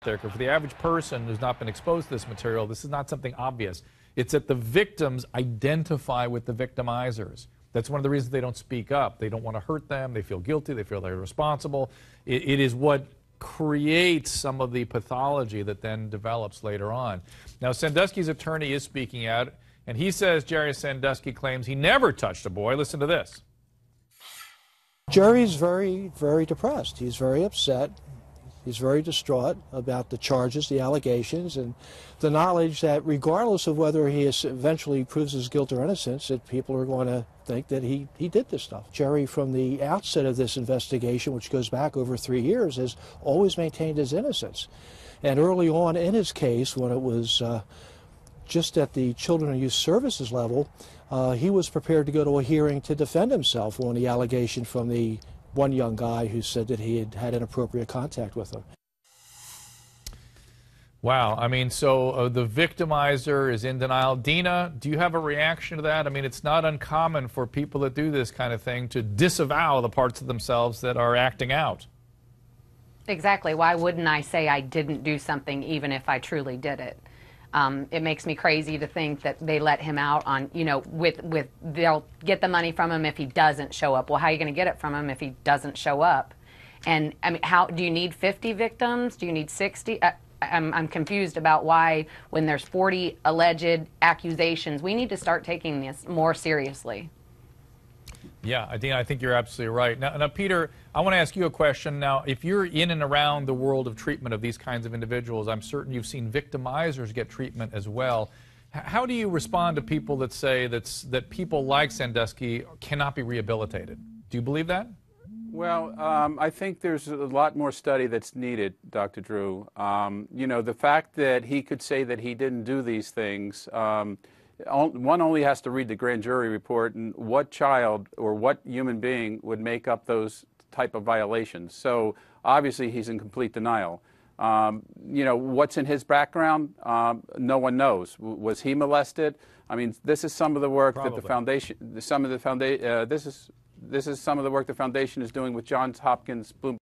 there. For the average person who's not been exposed to this material, this is not something obvious. It's that the victims identify with the victimizers. That's one of the reasons they don't speak up. They don't want to hurt them. They feel guilty. They feel they're responsible. It is what creates some of the pathology that then develops later on. Now, Sandusky's attorney is speaking out, and he says Jerry Sandusky claims he never touched a boy. Listen to this. Jerry's very, very depressed. He's very upset. He's very distraught about the charges, the allegations, and the knowledge that regardless of whether he eventually proves his guilt or innocence, that people are going to think that he did this stuff. Jerry, from the outset of this investigation, which goes back over 3 years, has always maintained his innocence. And early on in his case, when it was just at the Children and Youth Services level, he was prepared to go to a hearing to defend himself on the allegation from the one young guy who said that he had had inappropriate contact with him. Wow. I mean, so the victimizer is in denial. Dina, do you have a reaction to that? I mean, it's not uncommon for people that do this kind of thing to disavow the parts of themselves that are acting out. Exactly. Why wouldn't I say I didn't do something even if I truly did it? It makes me crazy to think that they let him out on, you know, they'll get the money from him if he doesn't show up. Well, how are you going to get it from him if he doesn't show up? And, I mean, how do you need 50 victims? Do you need 60? I'm confused about why, when there's 40 alleged accusations, we need to start taking this more seriously. Yeah, Dina, I think you're absolutely right. Now, Peter, I want to ask you a question. Now, if you're in and around the world of treatment of these kinds of individuals, I'm certain you've seen victimizers get treatment as well. How do you respond to people that say that people like Sandusky cannot be rehabilitated? Do you believe that? Well, I think there's a lot more study that's needed, Dr. Drew. You know, the fact that he could say that he didn't do these things, one only has to read the grand jury report, and what child or what human being would make up those type of violations. So obviously he's in complete denial. You know, what's in his background? No one knows. Was he molested? I mean, this is some of the work that the foundation, this is some of the work the foundation is doing with Johns Hopkins Bloom.